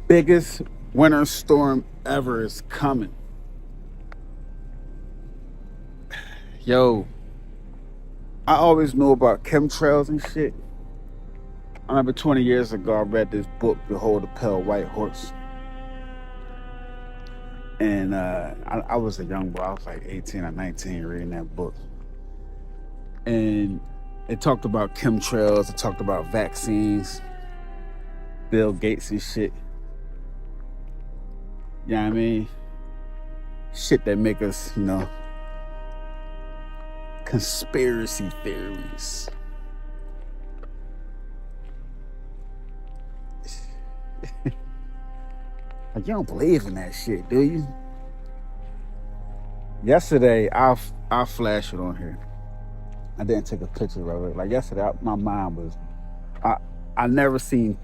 biggest winter storm ever is coming. Yo, I always knew about chemtrails and shit. I remember 20 years ago, I read this book, Behold the Pale White Horse. And I was a young boy. I was like 18 or 19 reading that book. And it talked about chemtrails. It talked about vaccines, Bill Gates and shit. You know what I mean? Shit that make us, conspiracy theories. Like, you don't believe in that shit, do you? Yesterday, I'll flash it on here. I didn't take a picture of it. Like yesterday, my mind was, I never seen